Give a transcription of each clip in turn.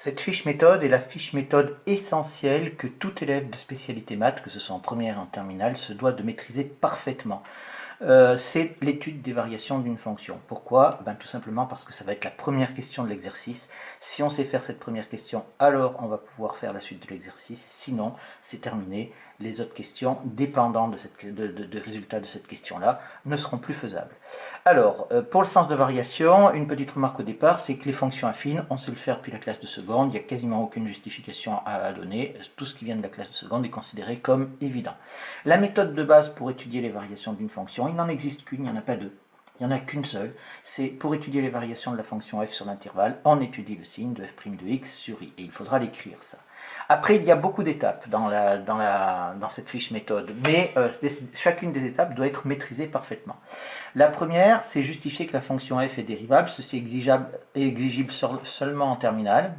Cette fiche méthode est la fiche méthode essentielle que tout élève de spécialité maths, que ce soit en première ou en terminale, se doit de maîtriser parfaitement. C'est l'étude des variations d'une fonction. Pourquoi? Tout simplement parce que ça va être la première question de l'exercice. Si on sait faire cette première question, alors on va pouvoir faire la suite de l'exercice. Sinon, c'est terminé. Les autres questions, dépendant de résultats de cette question-là, ne seront plus faisables. Alors, pour le sens de variation, une petite remarque au départ, c'est que les fonctions affines, on sait le faire depuis la classe de seconde, il n'y a quasiment aucune justification à donner. Tout ce qui vient de la classe de seconde est considéré comme évident. La méthode de base pour étudier les variations d'une fonction, il n'en existe qu'une, il n'y en a pas deux. Il n'y en a qu'une seule, c'est pour étudier les variations de la fonction f sur l'intervalle, on étudie le signe de f' de x sur i, et il faudra l'écrire ça. Après, il y a beaucoup d'étapes dans cette fiche méthode, mais chacune des étapes doit être maîtrisée parfaitement. La première, c'est justifier que la fonction f est dérivable. Ceci est exigible seulement en terminale.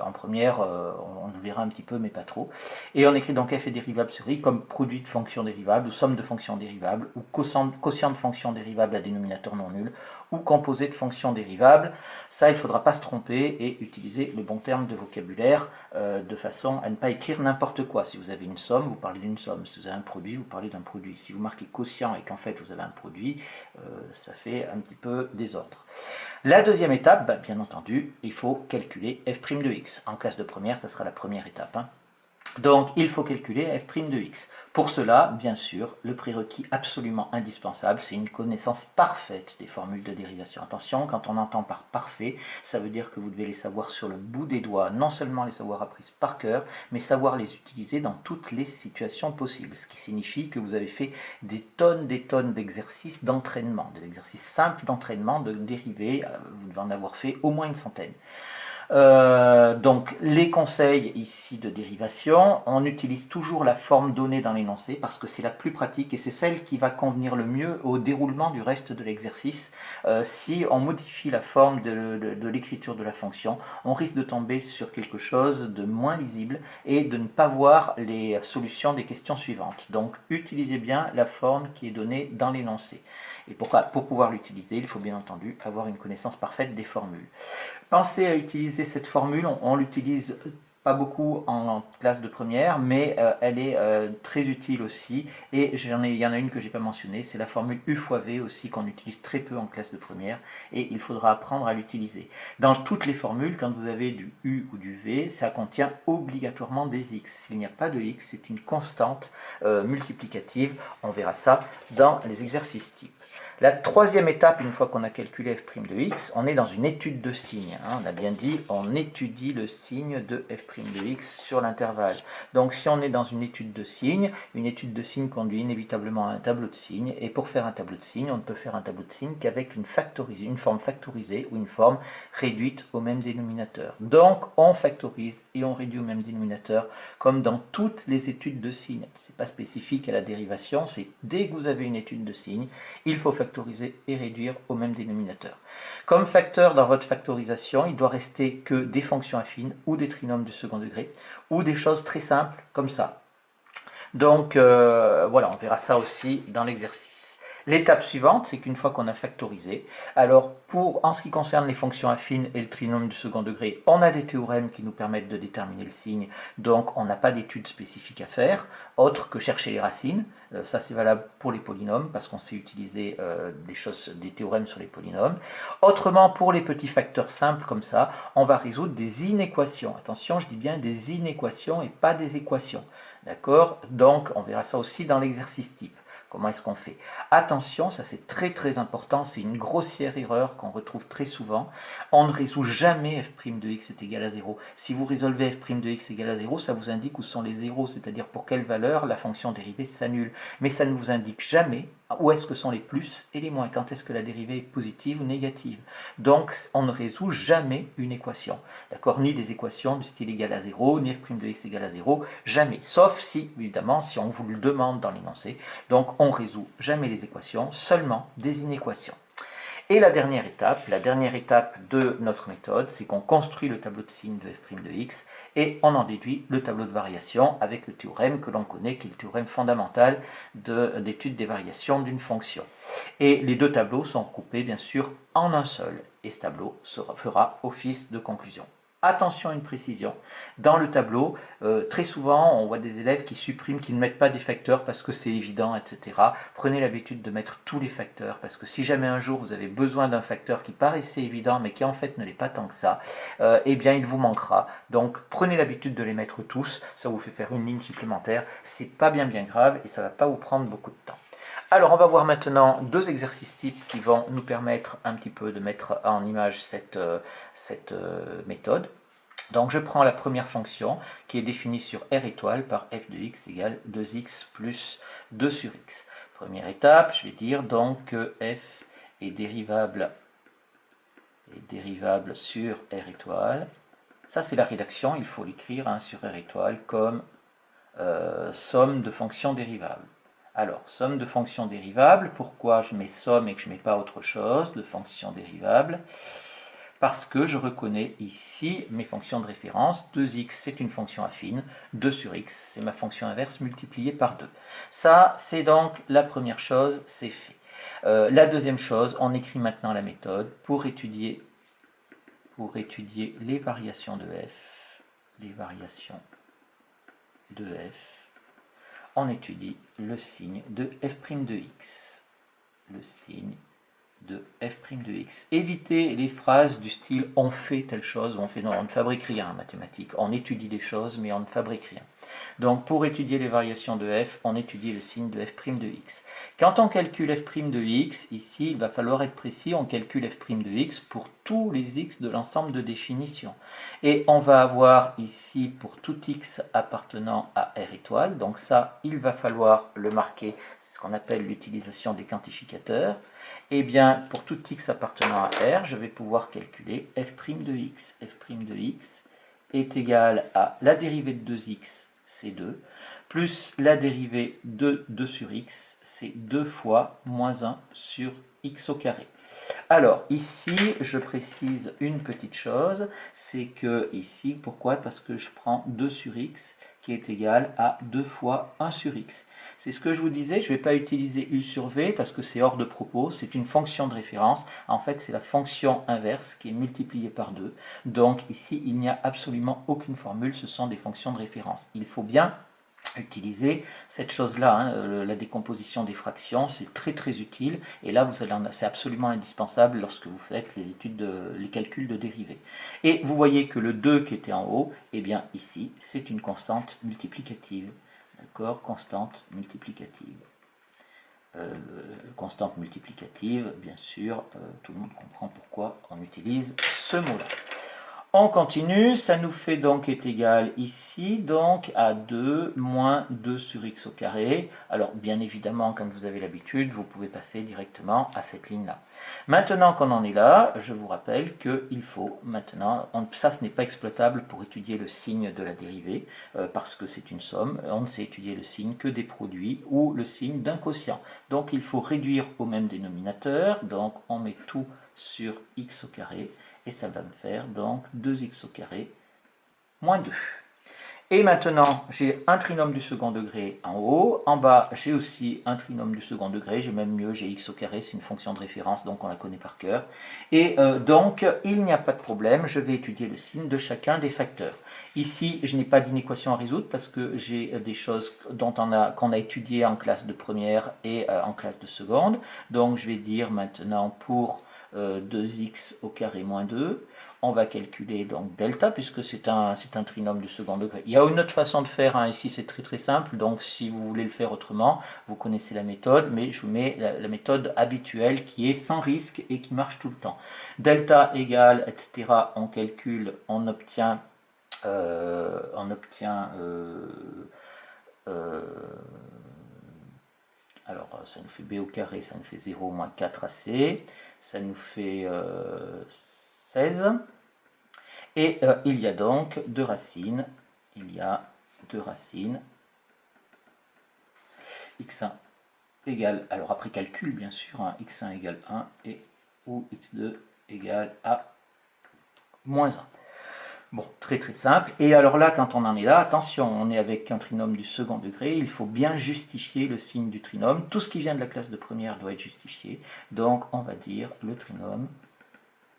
En première, on le verra un petit peu, mais pas trop. Et on écrit donc f est dérivable sur i comme produit de fonctions dérivables, ou somme de fonctions dérivables, ou quotient de fonctions dérivables à dénominateur non nul, ou composé de fonctions dérivables. Ça, il ne faudra pas se tromper et utiliser le bon terme de vocabulaire de façon à ne pas écrire n'importe quoi. Si vous avez une somme, vous parlez d'une somme. Si vous avez un produit, vous parlez d'un produit. Si vous marquez quotient et qu'en fait vous avez un produit, ça fait un petit peu désordre. La deuxième étape, bien entendu, il faut calculer f' de x. En classe de première, ça sera la première étape. Donc, il faut calculer f' de x. Pour cela, bien sûr, le prérequis absolument indispensable, c'est une connaissance parfaite des formules de dérivation. Attention, quand on entend par parfait, ça veut dire que vous devez les savoir sur le bout des doigts, non seulement les savoir apprises par cœur, mais savoir les utiliser dans toutes les situations possibles. Ce qui signifie que vous avez fait des tonnes d'exercices d'entraînement, des exercices simples d'entraînement, de dérivés, vous devez en avoir fait au moins une centaine. Donc les conseils ici de dérivation, on utilise toujours la forme donnée dans l'énoncé parce que c'est la plus pratique et c'est celle qui va convenir le mieux au déroulement du reste de l'exercice. Si on modifie la forme de l'écriture de la fonction, on risque de tomber sur quelque chose de moins lisible et de ne pas voir les solutions des questions suivantes. Donc utilisez bien la forme qui est donnée dans l'énoncé. Et pour pouvoir l'utiliser, il faut bien entendu avoir une connaissance parfaite des formules. Pensez à utiliser cette formule, on l'utilise pas beaucoup en classe de première, mais elle est très utile aussi. Et il y en a une que j'ai pas mentionnée, c'est la formule U fois V aussi qu'on utilise très peu en classe de première. Et il faudra apprendre à l'utiliser. Dans toutes les formules, quand vous avez du U ou du V, ça contient obligatoirement des X. S'il n'y a pas de X, c'est une constante multiplicative. On verra ça dans les exercices types. La troisième étape, une fois qu'on a calculé f' de x, on est dans une étude de signe. On a bien dit, on étudie le signe de f' de x sur l'intervalle. Donc si on est dans une étude de signe conduit inévitablement à un tableau de signes. Et pour faire un tableau de signes, on ne peut faire un tableau de signes qu'avec une forme factorisée ou une forme réduite au même dénominateur. Donc on factorise et on réduit au même dénominateur, comme dans toutes les études de signes. Ce n'est pas spécifique à la dérivation, c'est dès que vous avez une étude de signes, il faut factoriser et réduire au même dénominateur. Comme facteur dans votre factorisation, il doit rester que des fonctions affines ou des trinômes de second degré ou des choses très simples comme ça. Donc voilà, on verra ça aussi dans l'exercice. L'étape suivante, c'est qu'une fois qu'on a factorisé, alors en ce qui concerne les fonctions affines et le trinôme du second degré, on a des théorèmes qui nous permettent de déterminer le signe, donc on n'a pas d'études spécifiques à faire, autre que chercher les racines. Ça c'est valable pour les polynômes, parce qu'on sait utiliser des théorèmes sur les polynômes. Autrement, pour les petits facteurs simples comme ça, on va résoudre des inéquations. Attention, je dis bien des inéquations et pas des équations. D'accord? Donc, on verra ça aussi dans l'exercice type. Comment est-ce qu'on fait? Attention, ça c'est très important, c'est une grossière erreur qu'on retrouve très souvent. On ne résout jamais f' de x est égal à 0. Si vous résolvez f' de x égale à 0, ça vous indique où sont les zéros, c'est-à-dire pour quelle valeur la fonction dérivée s'annule. Mais ça ne vous indique jamais où est-ce que sont les plus et les moins, quand est-ce que la dérivée est positive ou négative. Donc on ne résout jamais une équation, d'accord? Ni des équations du style égal à 0, ni f' de x égale à 0, jamais. Sauf si, évidemment, si on vous le demande dans l'énoncé. Donc on résout jamais les équations, seulement des inéquations. Et la dernière étape de notre méthode, c'est qu'on construit le tableau de signes de f' de x et on en déduit le tableau de variation avec le théorème que l'on connaît, qui est le théorème fondamental d'étude des variations d'une fonction. Et les deux tableaux sont groupés bien sûr en un seul et ce tableau fera office de conclusion. Attention à une précision. Dans le tableau, très souvent, on voit des élèves qui suppriment, qui ne mettent pas des facteurs parce que c'est évident, etc. Prenez l'habitude de mettre tous les facteurs, parce que si jamais un jour vous avez besoin d'un facteur qui paraissait évident, mais qui en fait ne l'est pas tant que ça, eh bien il vous manquera. Donc prenez l'habitude de les mettre tous, ça vous fait faire une ligne supplémentaire, c'est pas bien grave et ça ne va pas vous prendre beaucoup de temps. Alors, on va voir maintenant deux exercices types qui vont nous permettre un petit peu de mettre en image cette méthode. Donc, je prends la première fonction qui est définie sur R étoile par f de x égale 2x plus 2 sur x. Première étape, je vais dire donc que f est dérivable sur R étoile. Ça, c'est la rédaction, il faut l'écrire sur R étoile comme somme de fonctions dérivables. Alors, somme de fonctions dérivables, pourquoi je mets somme et que je ne mets pas autre chose de fonctions dérivables? Parce que je reconnais ici mes fonctions de référence. 2x, c'est une fonction affine. 2 sur x, c'est ma fonction inverse multipliée par 2. Ça, c'est donc la première chose, c'est fait. La deuxième chose, on écrit maintenant la méthode pour étudier les variations de f. Les variations de f. On étudie le signe de f' de x. Le signe de f' de x. Évitez les phrases du style on fait telle chose, non, on ne fabrique rien en mathématiques. On étudie des choses, mais on ne fabrique rien. Donc pour étudier les variations de f, on étudie le signe de f' de x. Quand on calcule f' de x, ici il va falloir être précis, on calcule f' de x pour tous les x de l'ensemble de définition. Et on va avoir ici pour tout x appartenant à R étoile, donc ça il va falloir le marquer, c'est ce qu'on appelle l'utilisation des quantificateurs. Et bien pour tout x appartenant à R, je vais pouvoir calculer f' de x. f' de x est égal à la dérivée de 2x, c'est 2, plus la dérivée de 2 sur x, c'est 2 fois moins 1 sur x au carré. Alors, ici, je précise une petite chose, c'est que ici, pourquoi? Parce que je prends 2 sur x qui est égal à 2 fois 1 sur x. C'est ce que je vous disais, je ne vais pas utiliser u sur v parce que c'est hors de propos, c'est une fonction de référence. En fait, c'est la fonction inverse qui est multipliée par 2. Donc ici, il n'y a absolument aucune formule, ce sont des fonctions de référence. Il faut bien utiliser cette chose-là, la décomposition des fractions, c'est très utile, et là c'est absolument indispensable lorsque vous faites les calculs de dérivée. Et vous voyez que le 2 qui était en haut, eh bien ici c'est une constante multiplicative, d'accord, constante multiplicative. Constante multiplicative, bien sûr, tout le monde comprend pourquoi on utilise ce mot-là. On continue, ça nous fait donc est égal ici, donc à 2 moins 2 sur x au carré. Alors bien évidemment, comme vous avez l'habitude, vous pouvez passer directement à cette ligne-là. Maintenant qu'on en est là, je vous rappelle qu'il faut maintenant, ça ce n'est pas exploitable pour étudier le signe de la dérivée, parce que c'est une somme, on ne sait étudier le signe que des produits ou le signe d'un quotient. Donc il faut réduire au même dénominateur, donc on met tout sur x au carré, et ça va me faire donc 2x au carré moins 2. Et maintenant, j'ai un trinôme du second degré en haut. En bas, j'ai aussi un trinôme du second degré. J'ai même mieux, j'ai x au carré, c'est une fonction de référence, donc on la connaît par cœur. Et donc, il n'y a pas de problème, je vais étudier le signe de chacun des facteurs. Ici, je n'ai pas d'inéquation à résoudre parce que j'ai des choses qu'on a étudiées en classe de première et en classe de seconde. Donc, je vais dire maintenant pour 2x au carré moins 2. On va calculer donc delta, puisque c'est un trinôme du second degré. Il y a une autre façon de faire, ici c'est très simple, donc si vous voulez le faire autrement, vous connaissez la méthode, mais je vous mets la méthode habituelle qui est sans risque et qui marche tout le temps. Delta égale, etc., on calcule, on obtient alors ça nous fait b au carré, ça nous fait 0 moins 4ac, ça nous fait 16. Et il y a donc deux racines, x1 égale, alors après calcul bien sûr, x1 égale 1 et ou x2 égale à moins 1. Bon, très simple. Et alors là, quand on en est là, attention, on est avec un trinôme du second degré, il faut bien justifier le signe du trinôme. Tout ce qui vient de la classe de première doit être justifié. Donc on va dire le trinôme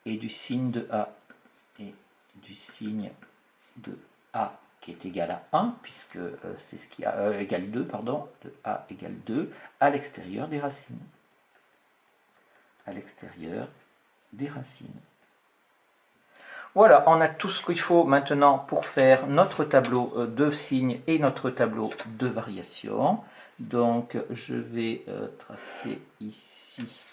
est du signe de A et du signe de a qui est égal à 1, puisque c'est ce qui a égale 2, pardon, de a égale 2 à l'extérieur des racines. À l'extérieur des racines. Voilà, on a tout ce qu'il faut maintenant pour faire notre tableau de signes et notre tableau de variation. Donc je vais tracer ici,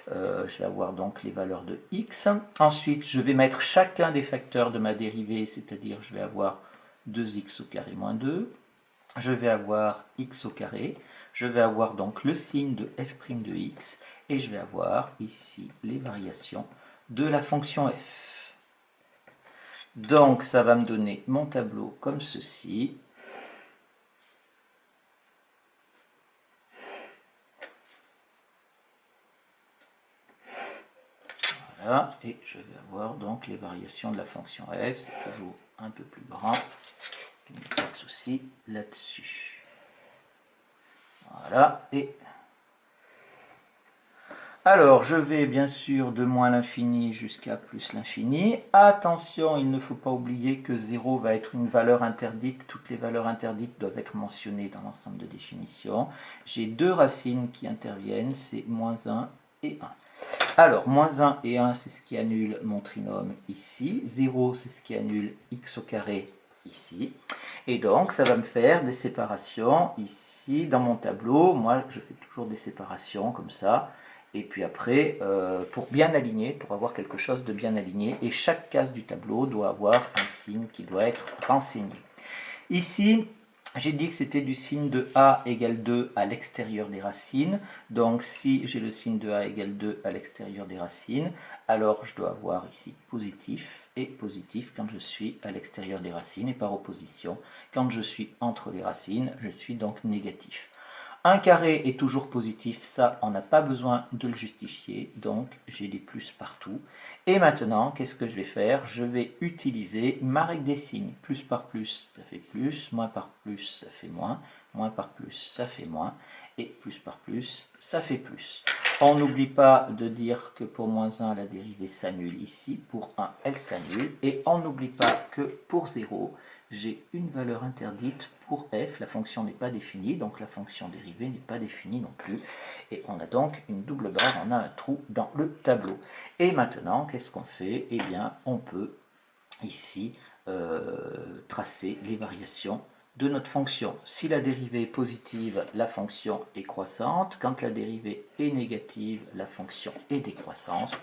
je vais avoir donc les valeurs de x. Ensuite, je vais mettre chacun des facteurs de ma dérivée, c'est-à-dire je vais avoir 2x au carré moins 2. Je vais avoir x au carré. Je vais avoir donc le signe de f' de x. Et je vais avoir ici les variations de la fonction f. Donc, ça va me donner mon tableau comme ceci. Voilà, et je vais avoir donc les variations de la fonction f. C'est toujours un peu plus grand. Pas de souci là-dessus. Voilà, et alors, je vais bien sûr de moins l'infini jusqu'à plus l'infini. Attention, il ne faut pas oublier que 0 va être une valeur interdite. Toutes les valeurs interdites doivent être mentionnées dans l'ensemble de définition. J'ai deux racines qui interviennent, c'est moins 1 et 1. Alors, moins 1 et 1, c'est ce qui annule mon trinôme ici. 0, c'est ce qui annule x au carré ici. Et donc, ça va me faire des séparations ici dans mon tableau. Moi, je fais toujours des séparations comme ça. Et puis après, pour bien aligner, pour avoir quelque chose de bien aligné, et chaque case du tableau doit avoir un signe qui doit être renseigné. Ici, j'ai dit que c'était du signe de a égale 2 à l'extérieur des racines. Donc si j'ai le signe de a égale 2 à l'extérieur des racines, alors je dois avoir ici positif et positif quand je suis à l'extérieur des racines, et par opposition, quand je suis entre les racines, je suis donc négatif. Un carré est toujours positif, ça on n'a pas besoin de le justifier, donc j'ai des plus partout. Et maintenant, qu'est-ce que je vais faire? Je vais utiliser ma règle des signes. Plus par plus, ça fait plus, moins par plus, ça fait moins par plus, ça fait moins, et plus par plus, ça fait plus. On n'oublie pas de dire que pour moins 1, la dérivée s'annule ici, pour 1, elle s'annule, et on n'oublie pas que pour 0, j'ai une valeur interdite pour f, la fonction n'est pas définie, donc la fonction dérivée n'est pas définie non plus, et on a donc une double barre, on a un trou dans le tableau. Et maintenant, qu'est-ce qu'on fait? Eh bien, on peut ici tracer les variations de notre fonction. Si la dérivée est positive, la fonction est croissante. Quand la dérivée est négative, la fonction est décroissante.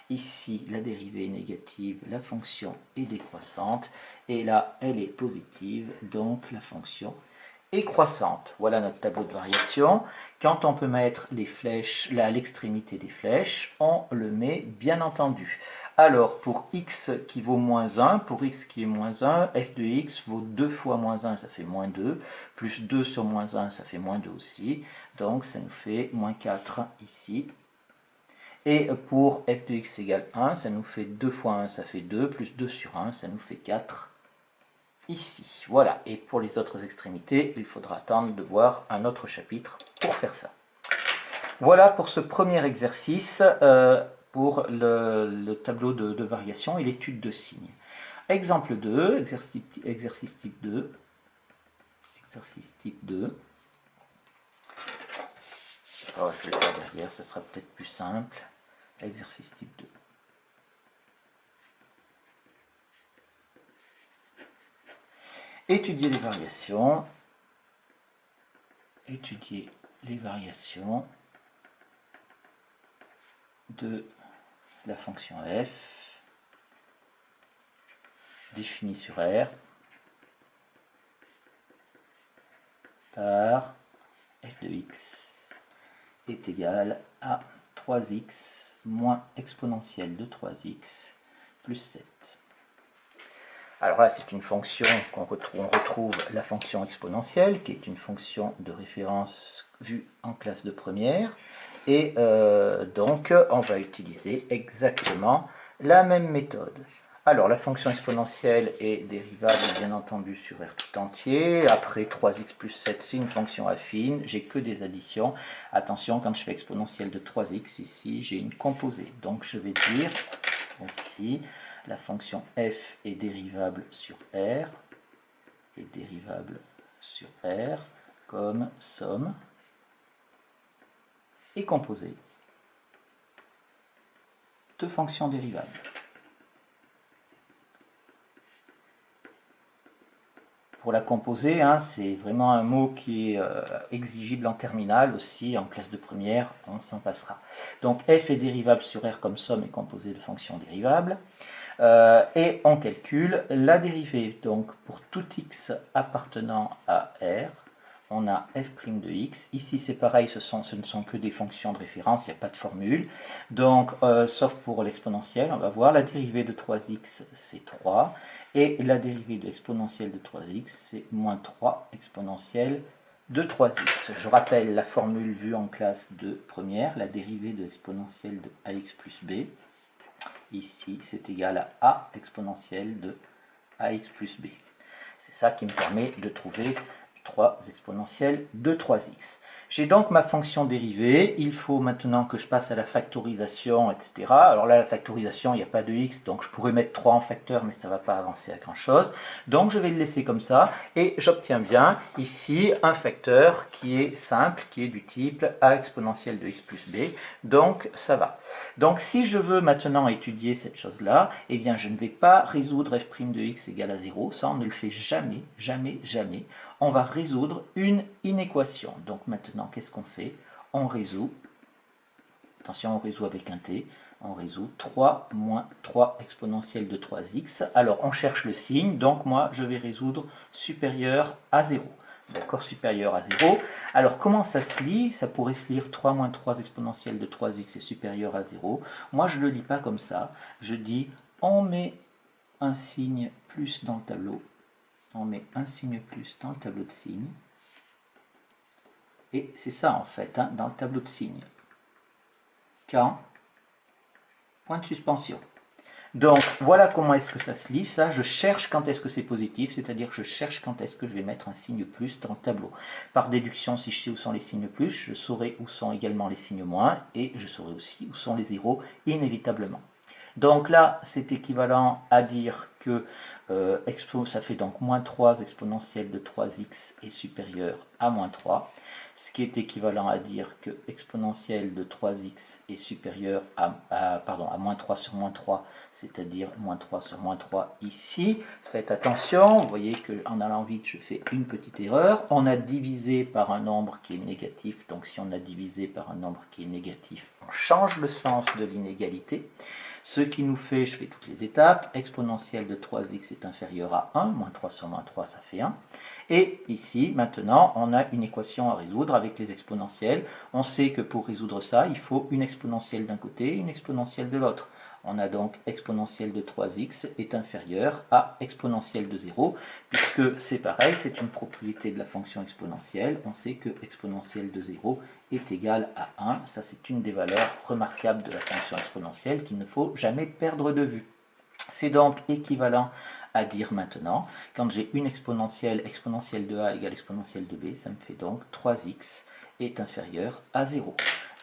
Ici, la dérivée est négative, la fonction est décroissante. Et là, elle est positive, donc la fonction est croissante. Voilà notre tableau de variation. Quand on peut mettre les flèches là à l'extrémité des flèches, on le met bien entendu. Alors, pour x qui vaut moins 1, pour x qui est moins 1, f de x vaut 2 fois moins 1, ça fait moins 2, plus 2 sur moins 1, ça fait moins 2 aussi, donc ça nous fait moins 4 ici. Et pour f de x égale 1, ça nous fait 2 fois 1, ça fait 2, plus 2 sur 1, ça nous fait 4 ici. Voilà, et pour les autres extrémités, il faudra attendre de voir un autre chapitre pour faire ça. Voilà pour ce premier exercice. Pour le tableau de variation et l'étude de signes. Exemple 2, exercice type 2. Exercice type 2. Oh, je vais le faire derrière, ça sera peut-être plus simple. Exercice type 2. Étudier les variations. Étudier les variations de la fonction f définie sur R par f de x est égal à 3x moins exponentielle de 3x plus 7. Alors là, c'est une fonction qu'on retrouve, on retrouve la fonction exponentielle, qui est une fonction de référence vue en classe de première. Et donc, on va utiliser exactement la même méthode. Alors, la fonction exponentielle est dérivable, bien entendu, sur R tout entier. Après, 3x plus 7, c'est une fonction affine. J'ai que des additions. Attention, quand je fais exponentielle de 3x, ici, j'ai une composée. Donc, je vais dire, ici, la fonction f est dérivable sur R, est dérivable sur R, comme somme est composée de fonctions dérivables. Pour la composer, hein, c'est vraiment un mot qui est exigible en terminale aussi, en classe de première, on s'en passera. Donc f est dérivable sur R comme somme est composée de fonctions dérivables. Et on calcule la dérivée. Donc pour tout x appartenant à R, on a f' de x. Ici c'est pareil, ce ne sont que des fonctions de référence, il n'y a pas de formule. Donc sauf pour l'exponentielle, on va voir la dérivée de 3x c'est 3. Et la dérivée de l'exponentielle de 3x c'est moins 3 exponentielle de 3x. Je rappelle la formule vue en classe de première, la dérivée de l'exponentielle de ax plus b. Ici, c'est égal à a exponentielle de ax plus b. C'est ça qui me permet de trouver 3 exponentielles de 3x. J'ai donc ma fonction dérivée. Il faut maintenant que je passe à la factorisation, etc. Alors là, la factorisation, il n'y a pas de x, donc je pourrais mettre 3 en facteur, mais ça ne va pas avancer à grand chose. Donc je vais le laisser comme ça, et j'obtiens bien ici un facteur qui est simple, qui est du type a exponentielle de x plus b. Donc ça va. Donc si je veux maintenant étudier cette chose-là, eh bien je ne vais pas résoudre f' de x égale à 0. Ça, on ne le fait jamais, jamais, jamais. On va résoudre une inéquation. Donc maintenant, qu'est-ce qu'on fait? On résout, attention, on résout avec un t, on résout 3 moins 3 exponentielle de 3x. Alors, on cherche le signe, donc moi, je vais résoudre supérieur à 0. D'accord, supérieur à 0. Alors, comment ça se lit? Ça pourrait se lire 3 moins 3 exponentielle de 3x est supérieur à 0. Moi, je ne le lis pas comme ça. Je dis, on met un signe plus dans le tableau. On met un signe plus dans le tableau de signes. Et c'est ça en fait, hein, dans le tableau de signes. Quand, point de suspension. Donc voilà comment est-ce que ça se lit. Ça, je cherche quand est-ce que c'est positif, c'est-à-dire que je cherche quand est-ce que je vais mettre un signe plus dans le tableau. Par déduction, si je sais où sont les signes plus, je saurai où sont également les signes moins, et je saurai aussi où sont les zéros, inévitablement. Donc là, c'est équivalent à dire que ça fait donc moins 3 exponentielle de 3x est supérieur à moins 3, ce qui est équivalent à dire que exponentielle de 3x est supérieur à moins 3 sur moins 3, c'est-à-dire moins 3 sur moins 3 ici. Faites attention, vous voyez qu'en allant vite, je fais une petite erreur. On a divisé par un nombre qui est négatif, donc si on a divisé par un nombre qui est négatif, on change le sens de l'inégalité. Ce qui nous fait, je fais toutes les étapes, exponentielle de 3x est inférieur à 1, moins 3 sur moins 3, ça fait 1. Et ici, maintenant, on a une équation à résoudre avec les exponentielles. On sait que pour résoudre ça, il faut une exponentielle d'un côté et une exponentielle de l'autre. On a donc exponentielle de 3x est inférieure à exponentielle de 0, puisque c'est pareil, c'est une propriété de la fonction exponentielle. On sait que exponentielle de 0 est égale à 1. Ça, c'est une des valeurs remarquables de la fonction exponentielle qu'il ne faut jamais perdre de vue. C'est donc équivalent à dire maintenant, quand j'ai une exponentielle de a égale exponentielle de b, ça me fait donc 3x est inférieur à 0.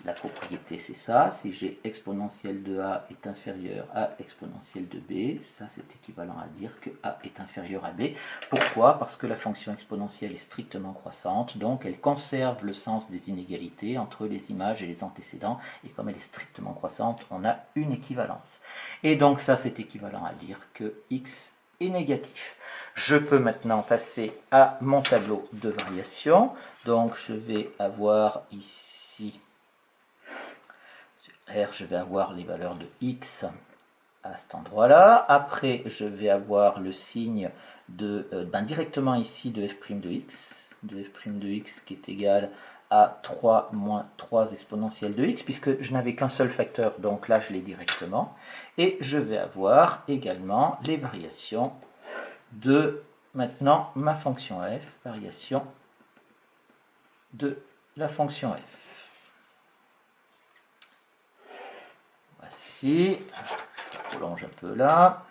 La propriété, c'est ça. Si j'ai exponentielle de a est inférieur à exponentielle de b, ça c'est équivalent à dire que a est inférieur à b. Pourquoi? Parce que la fonction exponentielle est strictement croissante, donc elle conserve le sens des inégalités entre les images et les antécédents, et comme elle est strictement croissante, on a une équivalence. Et donc ça c'est équivalent à dire que x est négatif. Je peux maintenant passer à mon tableau de variation. Donc je vais avoir ici, sur R, je vais avoir les valeurs de x à cet endroit-là. Après, je vais avoir le signe de, directement ici de f' de x qui est égal à 3 moins 3 exponentielle de x, puisque je n'avais qu'un seul facteur, donc là je l'ai directement. Et je vais avoir également les variations de maintenant ma fonction f, variation de la fonction f. Voici, je prolonge un peu là.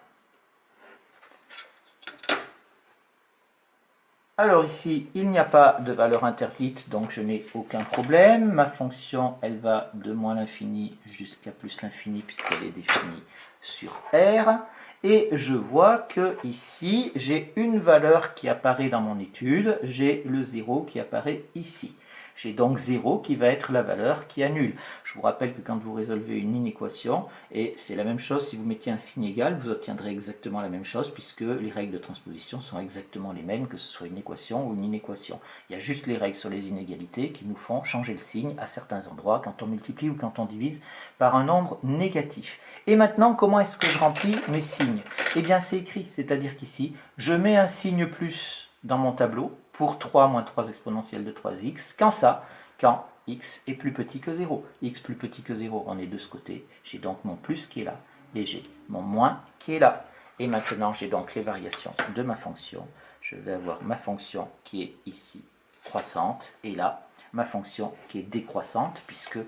Alors ici, il n'y a pas de valeur interdite, donc je n'ai aucun problème. Ma fonction, elle va de moins l'infini jusqu'à plus l'infini, puisqu'elle est définie sur R. Et je vois que ici, j'ai une valeur qui apparaît dans mon étude, j'ai le 0 qui apparaît ici. J'ai donc 0 qui va être la valeur qui annule. Je vous rappelle que quand vous résolvez une inéquation, et c'est la même chose si vous mettiez un signe égal, vous obtiendrez exactement la même chose puisque les règles de transposition sont exactement les mêmes, que ce soit une équation ou une inéquation. Il y a juste les règles sur les inégalités qui nous font changer le signe à certains endroits quand on multiplie ou quand on divise par un nombre négatif. Et maintenant, comment est-ce que je remplis mes signes? Eh bien, c'est écrit, c'est-à-dire qu'ici, je mets un signe plus dans mon tableau pour 3 moins 3 exponentielle de 3x. Quand ça? Quand x est plus petit que 0. X plus petit que 0, on est de ce côté. J'ai donc mon plus qui est là et j'ai mon moins qui est là. Et maintenant, j'ai donc les variations de ma fonction. Je vais avoir ma fonction qui est ici croissante et là, ma fonction qui est décroissante puisque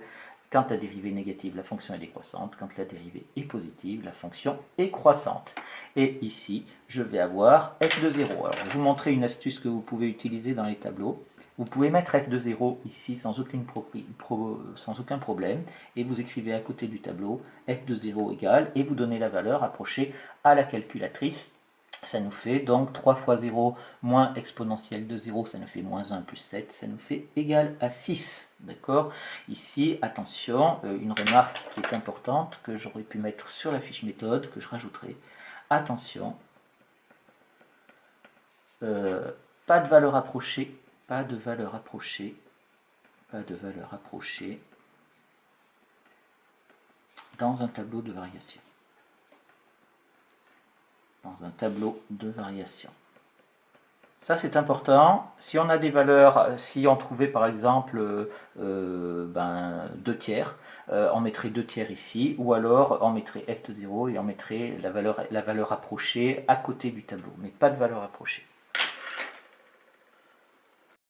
quand la dérivée est négative, la fonction est décroissante. Quand la dérivée est positive, la fonction est croissante. Et ici, je vais avoir f de 0. Alors, je vais vous montrer une astuce que vous pouvez utiliser dans les tableaux. Vous pouvez mettre f de 0 ici sans aucun problème. Et vous écrivez à côté du tableau f de 0 égale et vous donnez la valeur approchée à la calculatrice. Ça nous fait donc 3 fois 0 moins exponentielle de 0, ça nous fait moins 1 plus 7, ça nous fait égal à 6. D'accord? Ici, attention, une remarque qui est importante, que j'aurais pu mettre sur la fiche méthode, que je rajouterai. Attention, pas de valeur approchée, pas de valeur approchée, pas de valeur approchée dans un tableau de variation. Dans un tableau de variation. Ça c'est important. Si on a des valeurs, si on trouvait par exemple 2 tiers, on mettrait 2 tiers ici, ou alors on mettrait f de 0 et on mettrait la valeur approchée à côté du tableau, mais pas de valeur approchée.